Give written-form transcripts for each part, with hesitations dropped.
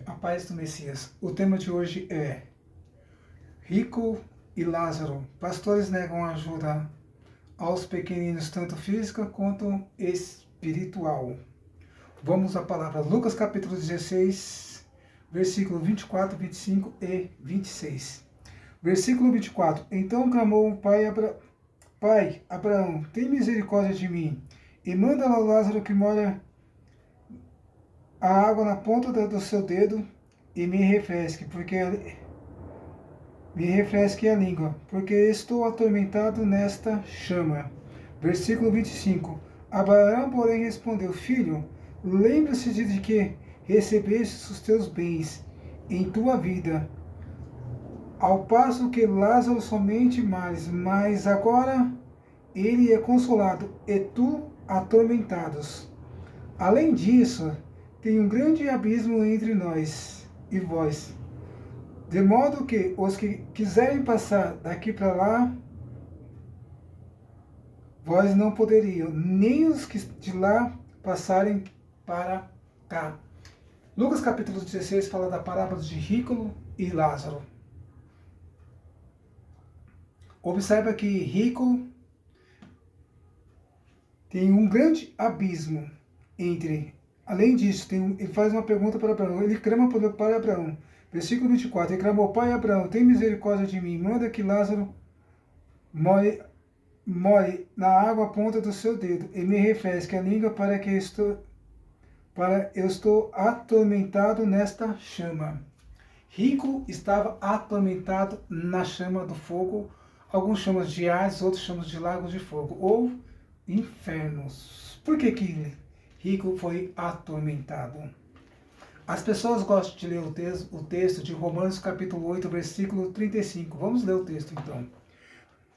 A paz do Messias. O tema de hoje é Rico e Lázaro. Pastores negam ajuda aos pequeninos, tanto física quanto espiritual. Vamos à palavra. Lucas capítulo 16, versículo 24, 25 e 26. Versículo 24. Então clamou o Pai, Abraão, tem misericórdia de mim e manda ao Lázaro que molha a água na ponta do seu dedo e me refresque a língua, porque estou atormentado nesta chama. Versículo 25. Abraão, porém, respondeu: Filho, lembra-se de que recebeste os teus bens em tua vida, ao passo que Lázaro somente males, mas agora ele é consolado e tu atormentados. Além disso, tem um grande abismo entre nós e vós, de modo que os que quiserem passar daqui para lá, vós não poderiam, nem os que de lá passarem para cá. Lucas capítulo 16 fala da parábola de Rico e Lázaro. Observa que Rico tem um grande abismo entre. Além disso, ele faz uma pergunta para Abraão. Ele clama para Abraão. Versículo 24. Ele clamou: Pai Abraão, tem misericórdia de mim. Manda que Lázaro molhe na água a ponta do seu dedo e me refresque a língua, eu estou atormentado nesta chama. Rico estava atormentado na chama do fogo. Alguns chamam de Hades, outros chamam de lagos de fogo, ou infernos. Por que Rico foi atormentado? As pessoas gostam de ler o texto de Romanos capítulo 8, versículo 35. Vamos ler o texto então.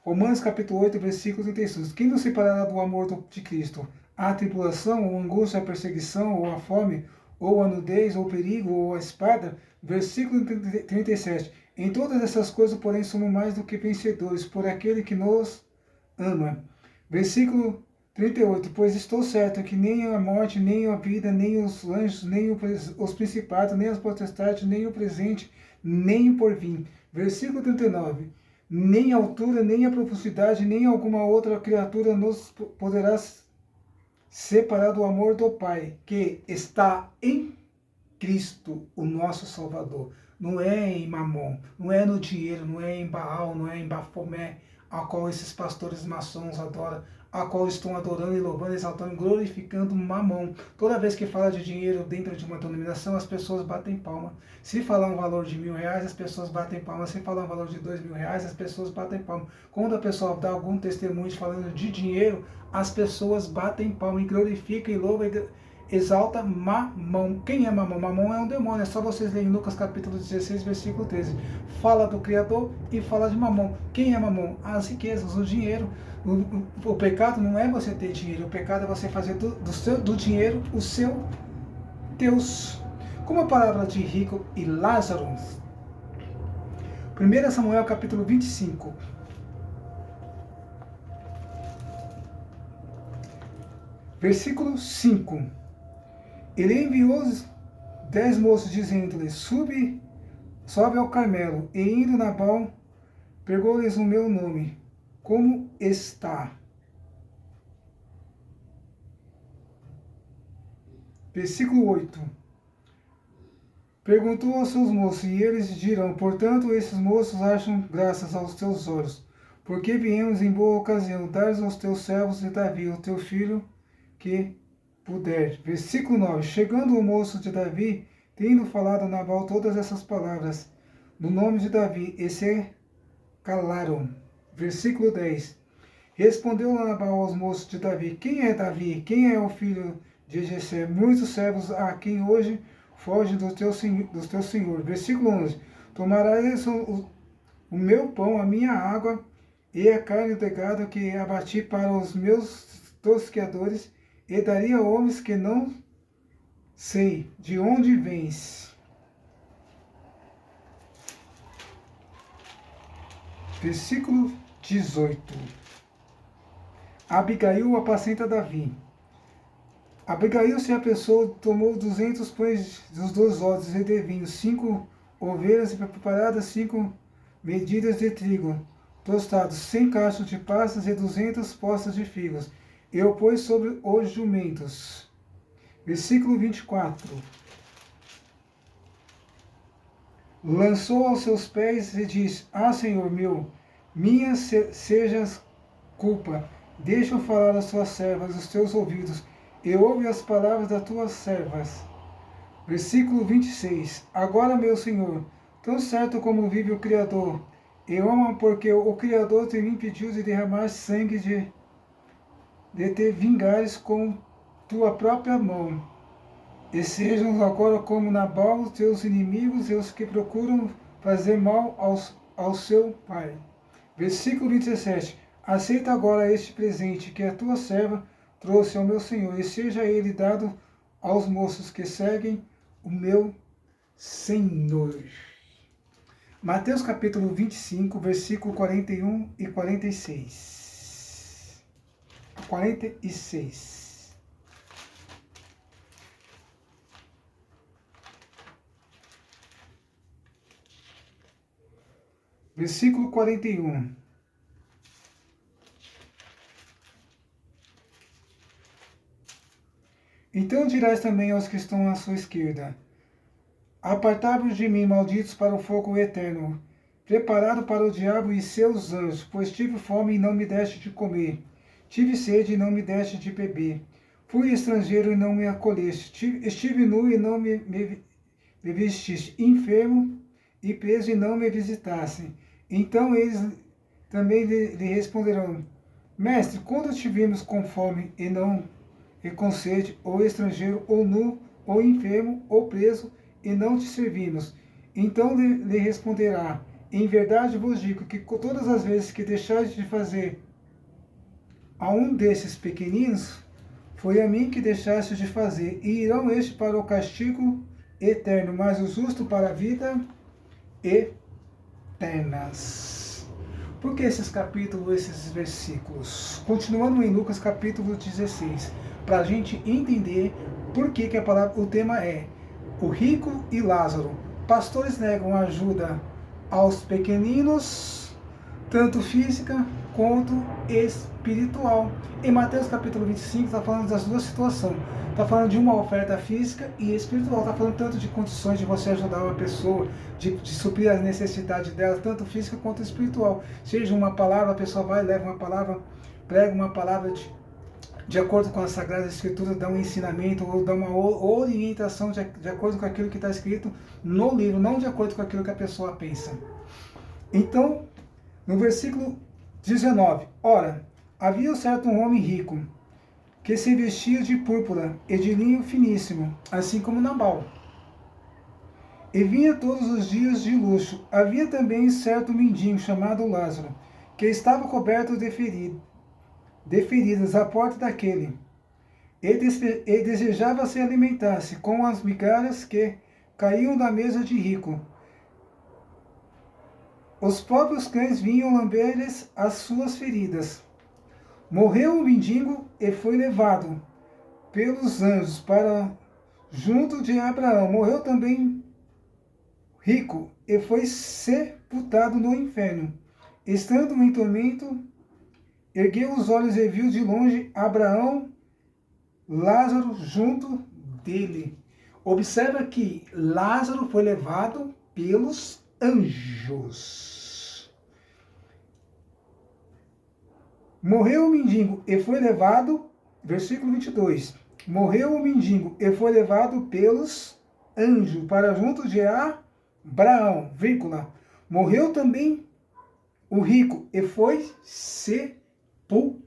Romanos capítulo 8, versículo 35. Quem nos separará do amor de Cristo? A tribulação, ou a angústia, a perseguição, ou a fome, ou a nudez, ou o perigo, ou a espada? Versículo 37. Em todas essas coisas, porém, somos mais do que vencedores por aquele que nos ama. Versículo 38. Pois estou certo que nem a morte, nem a vida, nem os anjos, nem os principados, nem as potestades, nem o presente, nem o porvir. Versículo 39. Nem a altura, nem a profundidade, nem alguma outra criatura nos poderá separar do amor do Pai, que está em Cristo, o nosso Salvador. Não é em Mamon, não é no dinheiro, não é em Baal, não é em Bafomé, a qual esses pastores maçons adoram, a qual estão adorando e louvando, exaltando, glorificando Mamon. Toda vez que fala de dinheiro dentro de uma denominação, as pessoas batem palma. Se falar um valor de R$1.000, as pessoas batem palma. Se falar um valor de R$2.000, as pessoas batem palma. Quando a pessoa dá algum testemunho falando de dinheiro, as pessoas batem palma e glorificam e louvam e exalta Mamon. Quem é Mamon? Mamon é um demônio. É só vocês lerem Lucas capítulo 16, versículo 13. Fala do Criador e fala de Mamon. Quem é Mamon? As riquezas, o dinheiro. O pecado não é você ter dinheiro. O pecado é você fazer do dinheiro o seu Deus. Como a palavra de Rico e Lázaro. 1 Samuel capítulo 25. Versículo 5. Ele enviou os 10 moços, dizendo-lhes: sobe ao Carmelo, e indo Nabal, pregou-lhes o meu nome. Como está? Versículo 8. Perguntou aos seus moços, e eles dirão: portanto, esses moços acham graças aos teus olhos, porque viemos em boa ocasião dar aos teus servos de Davi, o teu filho, que puder. Versículo 9. Chegando o moço de Davi, tendo falado a Nabal todas essas palavras, no nome de Davi, e se calaram. Versículo 10. Respondeu Nabal aos moços de Davi: quem é Davi? Quem é o filho de Jessé? Muitos servos a quem hoje foge do teu senhor. Versículo 11. Tomarás o meu pão, a minha água e a carne do gado que abati para os meus tosqueadores, e daria a homens que não sei de onde vens. Versículo 18. Abigail apacenta Davi. Abigail se apressou, tomou 200 pães dos 2 odres e de vinho, 5 ovelhas preparadas, 5 medidas de trigo tostados, 100 cachos de passas e 200 postas de figos, e o pôs sobre os jumentos. Versículo 24. Lançou aos seus pés e disse: Ah, Senhor meu, minha sejas culpa, deixa eu falar às tuas servas, os teus ouvidos, e ouve as palavras das tuas servas. Versículo 26. Agora, meu Senhor, tão certo como vive o Criador, eu amo porque o Criador te impediu de derramar sangue, de te vingares com tua própria mão. E sejam agora como Nabal, os teus inimigos e os que procuram fazer mal ao seu pai. Versículo 27. Aceita agora este presente que a tua serva trouxe ao meu Senhor, e seja ele dado aos moços que seguem o meu Senhor. Mateus capítulo 25, versículo 41 e 46. 46. Versículo 41. Então dirás também aos que estão à sua esquerda: Apartai-vos de mim, malditos, para o fogo eterno, preparado para o diabo e seus anjos, pois tive fome e não me deste de comer, tive sede e não me deste de beber, fui estrangeiro e não me acolheste, estive nu e não me vestiste, enfermo e preso e não me visitaste. Então eles também lhe responderão: Mestre, quando te vimos com fome e com sede, ou estrangeiro, ou nu, ou enfermo, ou preso, e não te servimos? Então lhe responderá: Em verdade vos digo que todas as vezes que deixaste de fazer a um desses pequeninos, foi a mim que deixaste de fazer. E irão estes para o castigo eterno, mas o justo para a vida eternas. Por que esses capítulos, esses versículos? Continuando em Lucas capítulo 16, para a gente entender por que a palavra, o tema é o rico e Lázaro. Pastores negam ajuda aos pequeninos, tanto física quanto espiritual. Em Mateus capítulo 25 está falando das duas situações. Está falando de uma oferta física e espiritual. Está falando tanto de condições de você ajudar uma pessoa, de suprir as necessidades dela, tanto física quanto espiritual. Seja uma palavra, a pessoa vai, leva uma palavra, prega uma palavra de acordo com a Sagrada Escritura, dá um ensinamento ou dá uma orientação de acordo com aquilo que está escrito no livro, não de acordo com aquilo que a pessoa pensa. Então, no versículo 19, ora, havia certo um homem rico, que se vestia de púrpura e de linho finíssimo, assim como Nabal, e vinha todos os dias de luxo. Havia também certo mendigo chamado Lázaro, que estava coberto de feridas à porta daquele, e desejava se alimentar-se com as migalhas que caíam da mesa de rico. Os próprios cães vinham lamber-lhes as suas feridas. Morreu o mendigo e foi levado pelos anjos para junto de Abraão. Morreu também rico e foi sepultado no inferno. Estando em tormento, ergueu os olhos e viu de longe Abraão, Lázaro junto dele. Observa que Lázaro foi levado pelos anjos. Morreu o mendigo e foi levado, versículo 22. Morreu o mendigo e foi levado pelos anjos para junto de Abraão, vírgula. Morreu também o rico e foi sepultado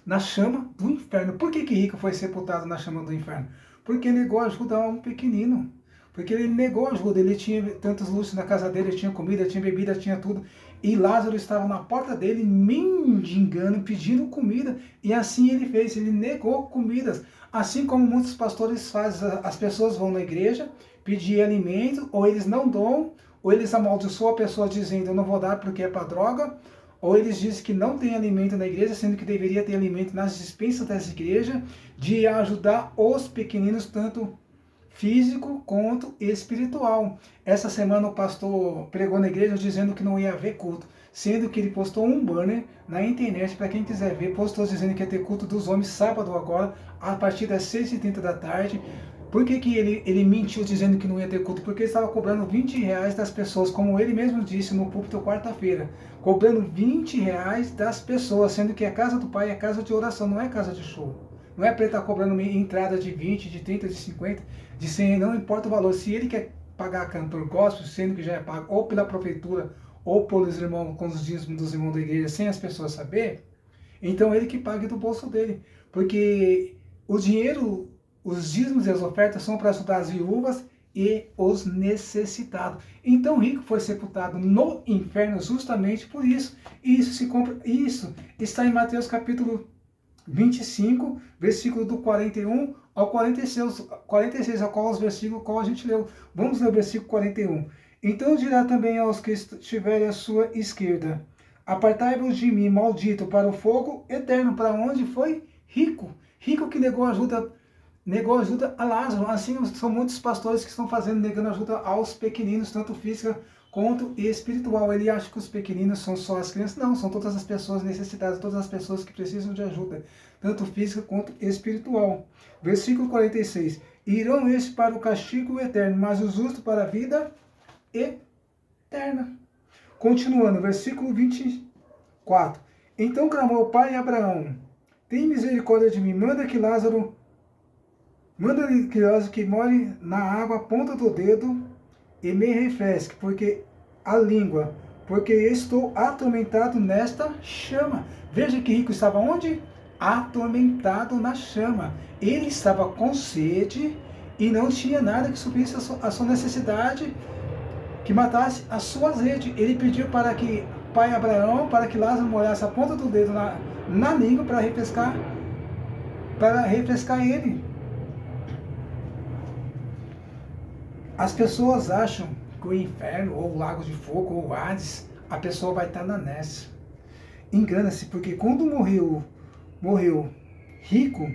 na chama do inferno. Por que rico foi sepultado na chama do inferno? Porque negou ajuda a um pequenino. Porque ele negou ajuda, ele tinha tantos luxos na casa dele, tinha comida, tinha bebida, tinha tudo. E Lázaro estava na porta dele, mendigando, pedindo comida. E assim ele fez, ele negou comidas. Assim como muitos pastores fazem, as pessoas vão na igreja pedir alimento, ou eles não dão, ou eles amaldiçoam a pessoa dizendo: eu não vou dar porque é para droga, ou eles dizem que não tem alimento na igreja, sendo que deveria ter alimento nas despensas dessa igreja, de ajudar os pequeninos, tanto físico quanto espiritual. Essa semana o pastor pregou na igreja dizendo que não ia haver culto, sendo que ele postou um banner na internet, para quem quiser ver, postou dizendo que ia ter culto dos homens sábado agora, a partir das 6h30 da tarde. Por que ele mentiu dizendo que não ia ter culto? Porque ele estava cobrando R$ 20 das pessoas, como ele mesmo disse no púlpito quarta-feira, cobrando R$ 20 das pessoas, sendo que a casa do Pai é casa de oração, não é casa de show. Não é para ele estar cobrando entrada de 20, de 30, de 50, de 100, não importa o valor. Se ele quer pagar cantor gospel, sendo que já é pago ou pela prefeitura ou pelos irmãos, com os dízimos dos irmãos da igreja, sem as pessoas saber, então ele que pague do bolso dele. Porque o dinheiro, os dízimos e as ofertas são para ajudar as viúvas e os necessitados. Então o rico foi sepultado no inferno justamente por isso. Isso está em Mateus capítulo 25, versículo do 41 ao 46, ao qual os versículos qual a gente leu. Vamos ler o versículo 41. Então dirá também aos que estiverem à sua esquerda: apartai-vos de mim, maldito, para o fogo eterno, para onde foi rico. Rico que negou ajuda a Lázaro. Assim são muitos pastores que estão fazendo, negando ajuda aos pequeninos, tanto física quanto espiritual. Ele acha que os pequeninos são só as crianças. Não, são todas as pessoas necessitadas, todas as pessoas que precisam de ajuda, tanto física quanto espiritual. Versículo 46. Irão estes para o castigo eterno, mas os justos para a vida eterna. Continuando, versículo 24. Então clamou o pai a Abraão: tem misericórdia de mim, manda que Lázaro que more na água a ponta do dedo e me refresque, porque estou atormentado nesta chama. Veja que rico estava onde? Atormentado na chama. Ele estava com sede e não tinha nada que suprisse a sua necessidade, que matasse a sua sede. Ele pediu para que pai Abraão, para que Lázaro molhasse a ponta do dedo na língua para refrescar ele. As pessoas acham que o inferno, ou o lago de fogo, ou o Hades, a pessoa vai estar na nessa. Engana-se, porque quando morreu rico,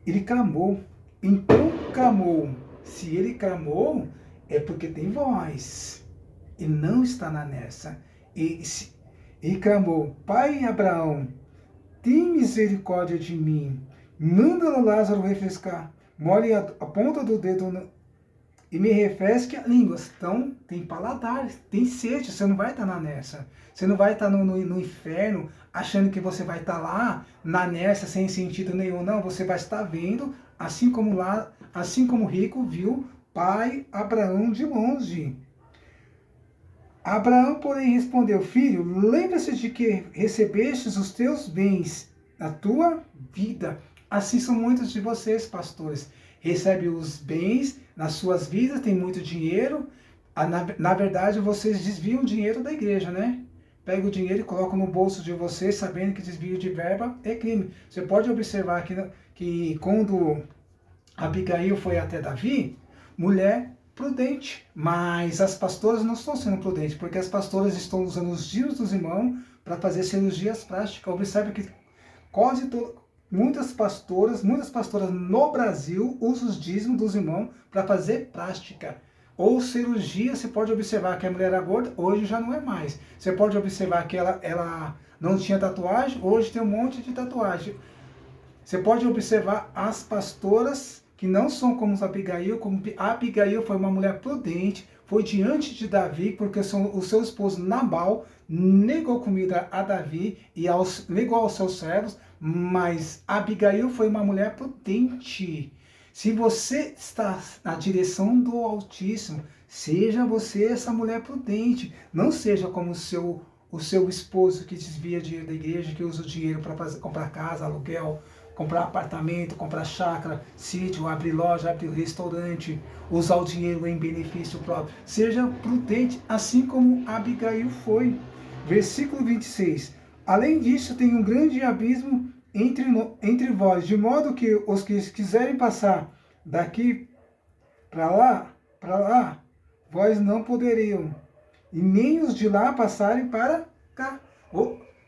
ele clamou. Então clamou. Se ele clamou, é porque tem voz. E não está na nessa. E clamou: pai Abraão, tem misericórdia de mim. Manda Lázaro refrescar. Molhe a ponta do dedo e me refresque a língua. Então, tem paladar, tem sede. Você não vai estar na nessa. Você não vai estar no inferno achando que você vai estar lá na nessa sem sentido nenhum. Não, você vai estar vendo, assim como o rico viu pai Abraão de longe. Abraão, porém, respondeu: filho, lembra-se de que recebestes os teus bens na tua vida. Assim são muitos de vocês, pastores. Recebe os bens nas suas vidas, tem muito dinheiro. Na verdade, vocês desviam o dinheiro da igreja, né? Pega o dinheiro e coloca no bolso de vocês, sabendo que desvio de verba é crime. Você pode observar que quando Abigail foi até Davi, mulher prudente, mas as pastoras não estão sendo prudentes, porque as pastoras estão usando os dízimos dos irmãos para fazer cirurgias plásticas. Observe que muitas pastoras no Brasil usam os dízimos dos irmãos para fazer plástica. Ou cirurgia. Você pode observar que a mulher era gorda, hoje já não é mais. Você pode observar que ela não tinha tatuagem, hoje tem um monte de tatuagem. Você pode observar as pastoras que não são como Abigail. Abigail foi uma mulher prudente, foi diante de Davi, porque o seu esposo Nabal negou comida a Davi e negou aos seus servos, mas Abigail foi uma mulher prudente. Se você está na direção do Altíssimo, seja você essa mulher prudente. Não seja como o seu esposo que desvia dinheiro da igreja, que usa o dinheiro para comprar casa, aluguel, comprar apartamento, comprar chácara, sítio, abrir loja, abrir restaurante, usar o dinheiro em benefício próprio. Seja prudente, assim como Abigail foi. Versículo 26. Além disso, tem um grande abismo entre vós, de modo que os que quiserem passar daqui para lá, vós não poderiam, e nem os de lá passarem para cá.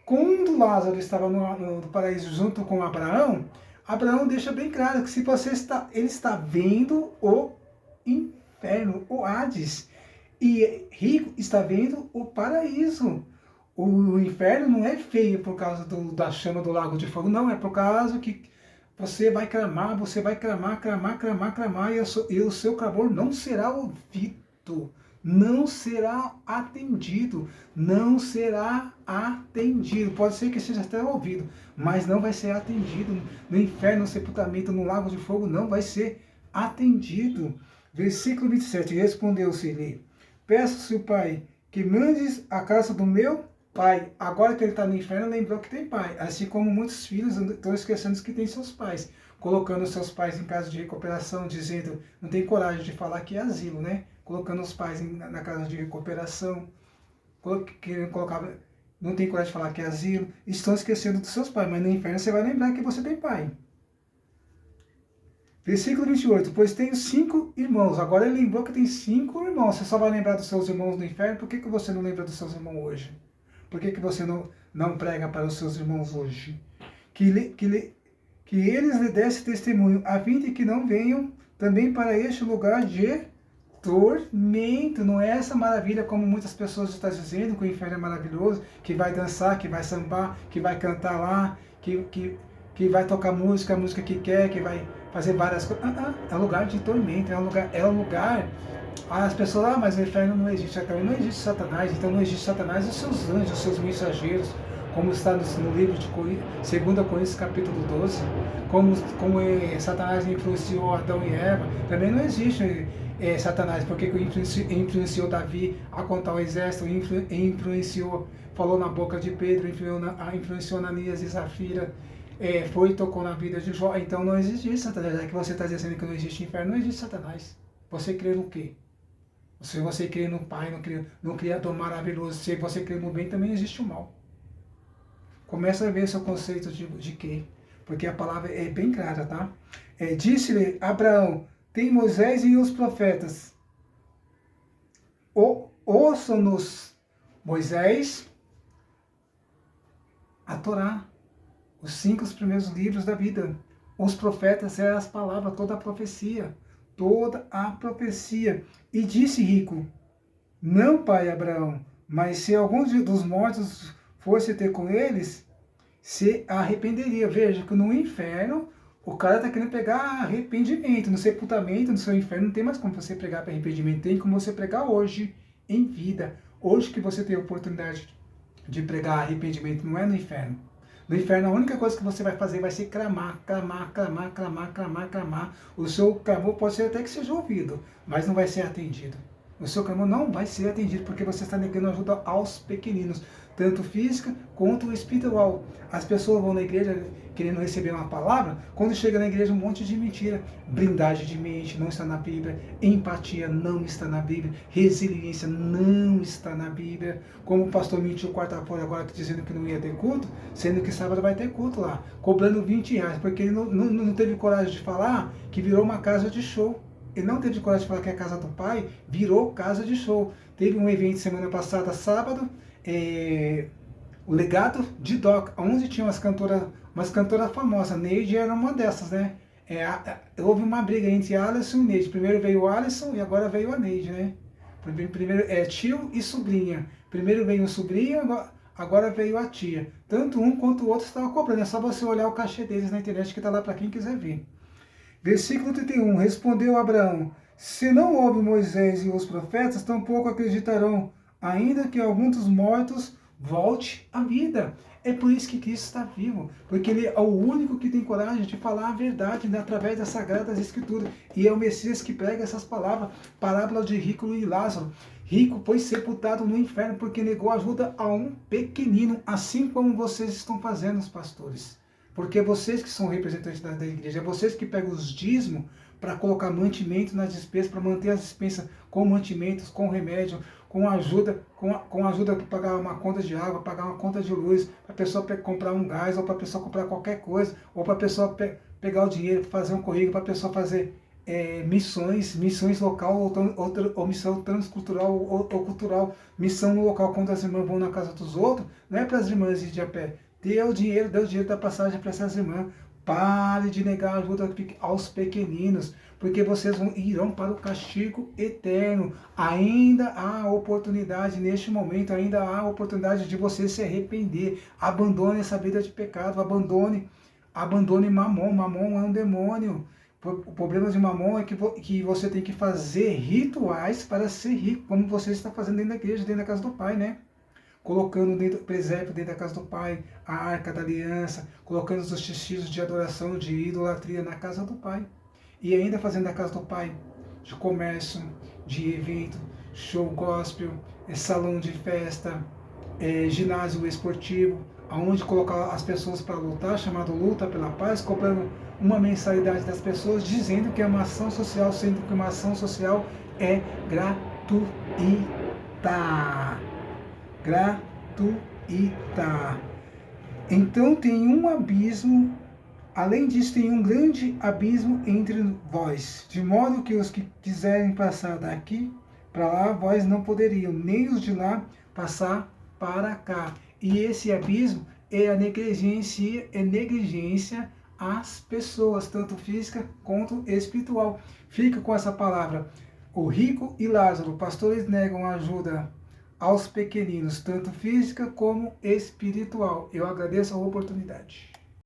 Quando Lázaro estava no paraíso junto com Abraão, Abraão deixa bem claro que se você ele está vendo o inferno, o Hades, e rico está vendo o paraíso. O inferno não é feio por causa da chama do lago de fogo, não, é por causa que você vai clamar, clamar, e o seu clamor não será ouvido, não será atendido, não será atendido. Pode ser que seja até ouvido, mas não vai ser atendido. No inferno, no sepultamento, no lago de fogo, não vai ser atendido. Versículo 27, respondeu-se-lhe: peço-se, Pai, que mandes a casa do meu pai. Agora que ele está no inferno, lembrou que tem pai. Assim como muitos filhos estão esquecendo que tem seus pais, colocando seus pais em casa de recuperação, dizendo, não tem coragem de falar que é asilo, né? Colocando os pais na casa de recuperação, querendo colocar, não tem coragem de falar que é asilo, estão esquecendo dos seus pais, mas no inferno você vai lembrar que você tem pai. Versículo 28, pois tenho 5 irmãos. Agora ele lembrou que tem 5 irmãos. Você só vai lembrar dos seus irmãos no inferno. Por que você não lembra dos seus irmãos hoje? Por que você não prega para os seus irmãos hoje? Que eles lhe dessem testemunho, a fim de que não venham também para este lugar de tormento. Não é essa maravilha como muitas pessoas estão dizendo, que o inferno é maravilhoso, que vai dançar, que vai sambar, que vai cantar lá, que vai tocar música, a música que quer, que vai fazer várias coisas. É um lugar de tormento, é um lugar. As pessoas, mas o inferno não existe. Então não existe Satanás, então não existe Satanás e os seus anjos, os seus mensageiros, como está no livro de 2 Coríntios capítulo 12, como Satanás influenciou Adão e Eva, também não existe Satanás, porque influenciou Davi a contar o exército, influenciou, falou na boca de Pedro, influenciou Ananias e Safira, tocou na vida de Jó. Então não existe Satanás. É que você está dizendo que não existe inferno, não existe Satanás. Você crê no quê? Se você crê no Pai, no Criador maravilhoso, se você crê no bem, também existe o mal. Começa a ver seu conceito de quê? Porque a palavra é bem clara, tá? Disse-lhe Abraão, tem Moisés e os profetas. Ouçam-nos, Moisés, a Torá, os 5 primeiros livros da vida. Os profetas é as palavras, toda a profecia. Toda a profecia. E disse rico, não, pai Abraão, mas se algum dos mortos fosse ter com eles, se arrependeria. Veja que no inferno, o cara está querendo pregar arrependimento. No sepultamento, no seu inferno, não tem mais como você pregar para arrependimento. Tem como você pregar hoje, em vida. Hoje que você tem a oportunidade de pregar arrependimento, não é no inferno. No inferno, a única coisa que você vai fazer vai ser clamar. O seu clamor pode ser até que seja ouvido, mas não vai ser atendido. O seu clamor não vai ser atendido, porque você está negando ajuda aos pequeninos, tanto física quanto espiritual. As pessoas vão na igreja querendo receber uma palavra, quando chega na igreja um monte de mentira. Blindagem de mente não está na Bíblia, empatia não está na Bíblia, resiliência não está na Bíblia. Como o pastor mentiu quarta-feira agora dizendo que não ia ter culto, sendo que sábado vai ter culto lá, cobrando R$20, porque ele não teve coragem de falar que virou uma casa de show. Ele não teve coragem de falar que a casa do pai virou casa de show. Teve um evento semana passada, sábado, o Legado de Doc, onde tinha umas cantoras famosas. Neide era uma dessas, né? Houve uma briga entre Alisson e Neide. Primeiro veio o Alisson e agora veio a Neide, né? Primeiro tio e sobrinha. Primeiro veio o sobrinho, agora veio a tia. Tanto um quanto o outro estavam cobrando. É só você olhar o cachê deles na internet que está lá para quem quiser ver. Versículo 31. Respondeu Abraão, se não houve Moisés e os profetas, tampouco acreditarão, ainda que algum dos mortos volte à vida. É por isso que Cristo está vivo, porque Ele é o único que tem coragem de falar a verdade, né, através das Sagradas Escrituras. E é o Messias que prega essas palavras, parábola de rico e Lázaro. Rico foi sepultado no inferno porque negou ajuda a um pequenino, assim como vocês estão fazendo, os pastores. Porque é vocês que são representantes da igreja, é vocês que pegam os dízimos para colocar mantimento nas despesas, para manter as despesas com mantimentos, com remédio, com ajuda para pagar uma conta de água, pagar uma conta de luz, para a pessoa comprar um gás, ou para a pessoa comprar qualquer coisa, ou para a pessoa pegar o dinheiro, fazer um currículo, para a pessoa fazer missões local ou missão transcultural ou cultural, missão no local quando as irmãs vão na casa dos outros, não é para as irmãs ir de a pé. Dê o dinheiro da passagem para essas irmãs. Pare de negar ajuda aos pequeninos, porque vocês irão para o castigo eterno. Ainda há oportunidade neste momento, ainda há oportunidade de você se arrepender. Abandone essa vida de pecado, abandone Mamon. Mamon é um demônio. O problema de Mamon é que você tem que fazer rituais para ser rico, como você está fazendo dentro da igreja, dentro da casa do Pai, né? Colocando presépio dentro da casa do Pai, a arca da aliança, colocando os testículos de adoração, de idolatria na casa do Pai. E ainda fazendo da casa do Pai de comércio, de evento, show gospel, salão de festa, ginásio esportivo, aonde colocar as pessoas para lutar, chamado Luta pela Paz, cobrando uma mensalidade das pessoas, dizendo que é uma ação social, sendo que uma ação social é gratuita. Gratuita. Então tem um abismo, além disso tem um grande abismo entre vós, de modo que os que quiserem passar daqui para lá, vós não poderiam, nem os de lá passar para cá. E esse abismo é a negligência às pessoas, tanto física quanto espiritual. Fica com essa palavra. O rico e Lázaro, pastores negam ajuda aos pequeninos, tanto física como espiritual. Eu agradeço a oportunidade.